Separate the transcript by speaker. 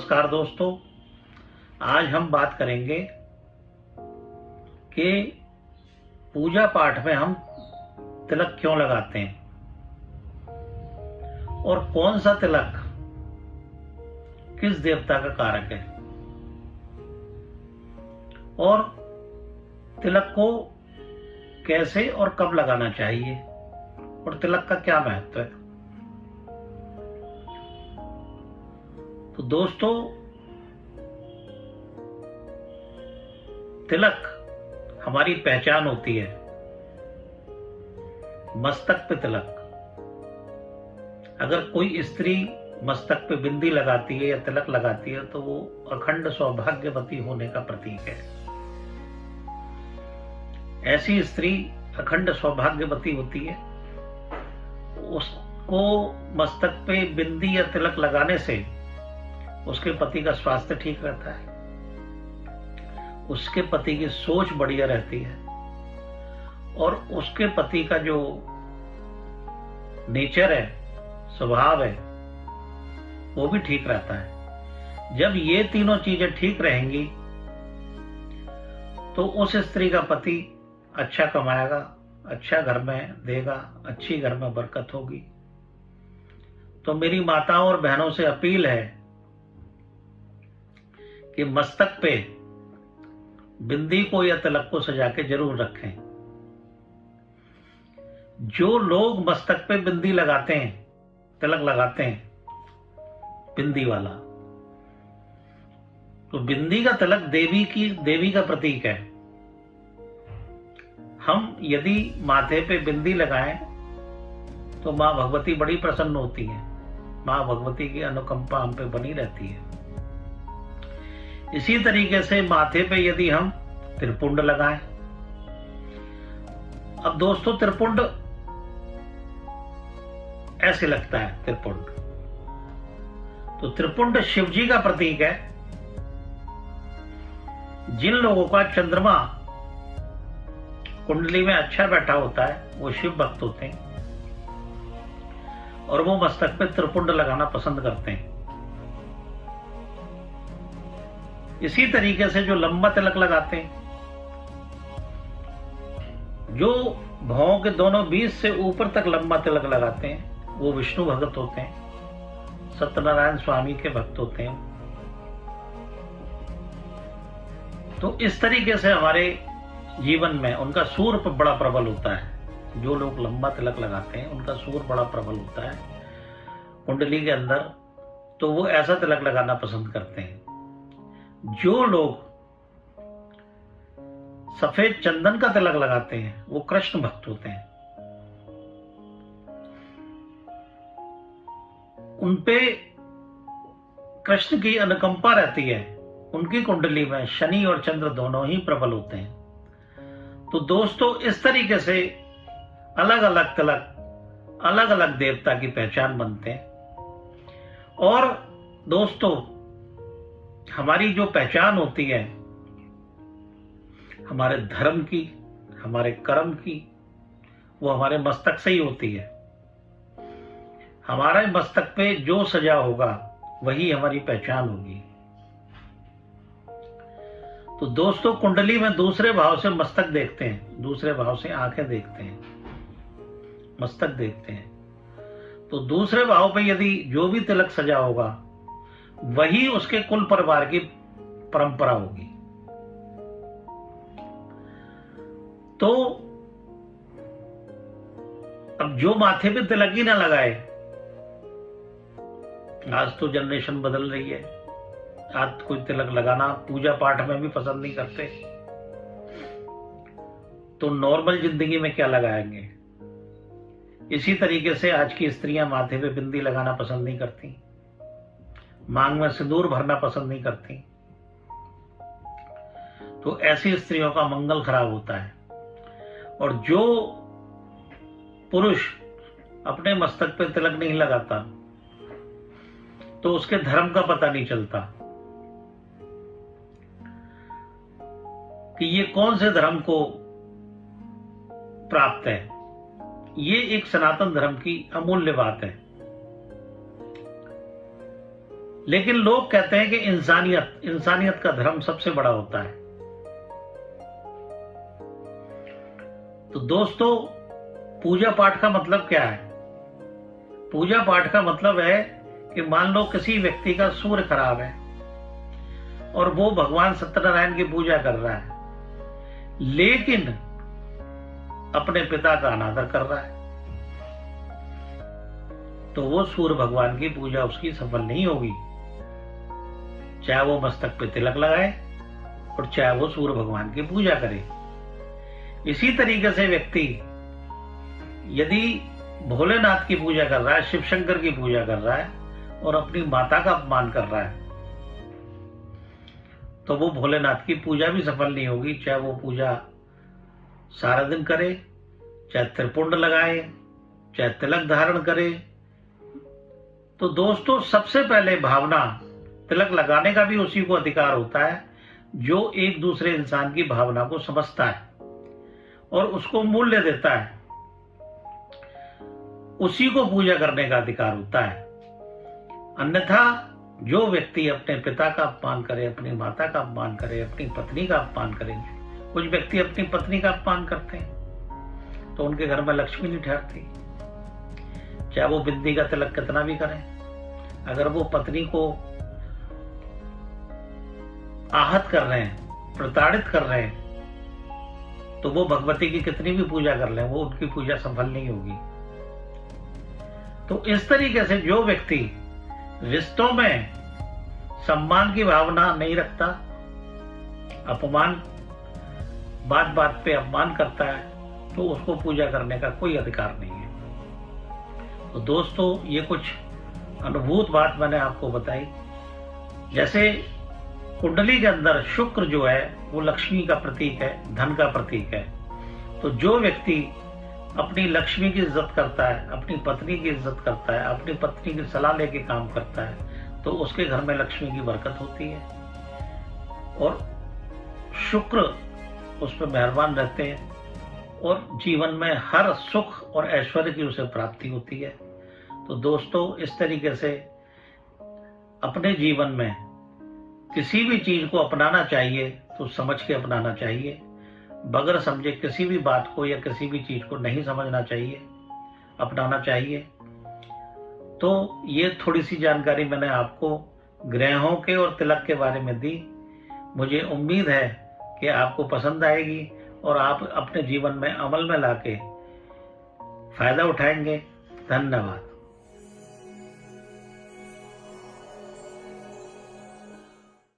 Speaker 1: नमस्कार दोस्तों, आज हम बात करेंगे कि पूजा पाठ में हम तिलक क्यों लगाते हैं और कौन सा तिलक किस देवता का कारक है और तिलक को कैसे और कब लगाना चाहिए और तिलक का क्या महत्व है। तो दोस्तों, तिलक हमारी पहचान होती है। मस्तक पे तिलक, अगर कोई स्त्री मस्तक पे बिंदी लगाती है या तिलक लगाती है तो वो अखंड सौभाग्यवती होने का प्रतीक है। ऐसी स्त्री अखंड सौभाग्यवती होती है। उसको मस्तक पे बिंदी या तिलक लगाने से उसके पति का स्वास्थ्य ठीक रहता है, उसके पति की सोच बढ़िया रहती है और उसके पति का जो नेचर है, स्वभाव है, वो भी ठीक रहता है। जब ये तीनों चीजें ठीक रहेंगी तो उस स्त्री का पति अच्छा कमाएगा, अच्छा घर में देगा, अच्छी घर में बरकत होगी। तो मेरी माताओं और बहनों से अपील है कि मस्तक पे बिंदी को या तिलक को सजा के जरूर रखें। जो लोग मस्तक पे बिंदी लगाते हैं, तिलक लगाते हैं बिंदी वाला, तो बिंदी का तिलक देवी का प्रतीक है। हम यदि माथे पे बिंदी लगाएं तो मां भगवती बड़ी प्रसन्न होती है। मां भगवती की अनुकंपा हम पे बनी रहती है। इसी तरीके से माथे पे यदि हम त्रिपुंड लगाएं, अब दोस्तों त्रिपुंड ऐसे लगता है। त्रिपुंड तो त्रिपुंड शिव जी का प्रतीक है। जिन लोगों का चंद्रमा कुंडली में अच्छा बैठा होता है वो शिव भक्त होते हैं और वो मस्तक पे त्रिपुंड लगाना पसंद करते हैं। इसी तरीके से जो लंबा तिलक लगाते हैं, जो भौं के दोनों बीच से ऊपर तक लंबा तिलक लगाते हैं, वो विष्णु भक्त होते हैं, सत्यनारायण स्वामी के भक्त होते हैं। तो इस तरीके से हमारे जीवन में उनका सूर बड़ा प्रबल होता है। जो लोग लंबा तिलक लगाते हैं उनका सूर बड़ा प्रबल होता है कुंडली के अंदर, तो वो ऐसा तिलक लगाना पसंद करते हैं। जो लोग सफेद चंदन का तिलक लगाते हैं वो कृष्ण भक्त होते हैं। उनपे कृष्ण की अनुकंपा रहती है। उनकी कुंडली में शनि और चंद्र दोनों ही प्रबल होते हैं। तो दोस्तों, इस तरीके से अलग अलग तिलक अलग अलग देवता की पहचान बनते हैं। और दोस्तों, हमारी जो पहचान होती है हमारे धर्म की, हमारे कर्म की, वो हमारे मस्तक से ही होती है। हमारे मस्तक पे जो सजा होगा वही हमारी पहचान होगी। तो दोस्तों, कुंडली में दूसरे भाव से मस्तक देखते हैं, दूसरे भाव से आंखें देखते हैं, मस्तक देखते हैं। तो दूसरे भाव पे यदि जो भी तिलक सजा होगा वही उसके कुल परिवार की परंपरा होगी। तो अब जो माथे पे तिलक ही ना लगाए, आज तो जनरेशन बदल रही है, आज कोई तिलक लगाना पूजा पाठ में भी पसंद नहीं करते, तो नॉर्मल जिंदगी में क्या लगाएंगे। इसी तरीके से आज की स्त्रियां माथे पे बिंदी लगाना पसंद नहीं करती, मांग में सिंदूर भरना पसंद नहीं करती। तो ऐसी स्त्रियों का मंगल खराब होता है। और जो पुरुष अपने मस्तक पे तिलक नहीं लगाता तो उसके धर्म का पता नहीं चलता कि ये कौन से धर्म को प्राप्त है। ये एक सनातन धर्म की अमूल्य बात है। लेकिन लोग कहते हैं कि इंसानियत का धर्म सबसे बड़ा होता है। तो दोस्तों, पूजा पाठ का मतलब क्या है? पूजा पाठ का मतलब है कि मान लो किसी व्यक्ति का सूर्य खराब है और वो भगवान सत्यनारायण की पूजा कर रहा है, लेकिन अपने पिता का अनादर कर रहा है, तो वो सूर्य भगवान की पूजा उसकी सफल नहीं होगी, चाहे वो मस्तक पे तिलक लगाए और चाहे वो सूर्य भगवान की पूजा करे। इसी तरीके से व्यक्ति यदि भोलेनाथ की पूजा कर रहा है, शिव शंकर की पूजा कर रहा है और अपनी माता का अपमान कर रहा है, तो वो भोलेनाथ की पूजा भी सफल नहीं होगी, चाहे वो पूजा सारा दिन करे, चाहे त्रिपुंड लगाए, चाहे तिलक धारण करे। तो दोस्तों, सबसे पहले भावना, तिलक लगाने का भी उसी को अधिकार होता है जो एक दूसरे इंसान की भावना को समझता है और उसको मूल्य देता है, उसी को पूजा करने का अधिकार होता है। अन्यथा जो व्यक्ति अपने पिता का अपमान करे, अपनी माता का अपमान करे, अपनी पत्नी का अपमान करे, कुछ व्यक्ति अपनी पत्नी का अपमान करते हैं तो उनके घर में लक्ष्मी नहीं ठहरती, चाहे वो बिंदी का तिलक कितना भी करें। अगर वो पत्नी को आहत कर रहे हैं, प्रताड़ित कर रहे हैं, तो वो भगवती की कितनी भी पूजा कर लें, वो उनकी पूजा सफल नहीं होगी। तो इस तरीके से जो व्यक्ति रिश्तों में सम्मान की भावना नहीं रखता, अपमान, बात बात पे अपमान करता है, तो उसको पूजा करने का कोई अधिकार नहीं है। तो दोस्तों, ये कुछ अनुभूत बात मैंने आपको बताई। जैसे कुंडली के अंदर शुक्र जो है वो लक्ष्मी का प्रतीक है, धन का प्रतीक है। तो जो व्यक्ति अपनी लक्ष्मी की इज्जत करता है, अपनी पत्नी की इज्जत करता है, अपनी पत्नी की सलाह लेके काम करता है, तो उसके घर में लक्ष्मी की बरकत होती है और शुक्र उस पर मेहरबान रहते हैं और जीवन में हर सुख और ऐश्वर्य की उसे प्राप्ति होती है। तो दोस्तों, इस तरीके से अपने जीवन में किसी भी चीज को अपनाना चाहिए तो समझ के अपनाना चाहिए, बगैर समझे किसी भी बात को या किसी भी चीज को नहीं समझना चाहिए, अपनाना चाहिए। तो ये थोड़ी सी जानकारी मैंने आपको ग्रहों के और तिलक के बारे में दी। मुझे उम्मीद है कि आपको पसंद आएगी और आप अपने जीवन में अमल में लाके फायदा उठाएंगे। धन्यवाद।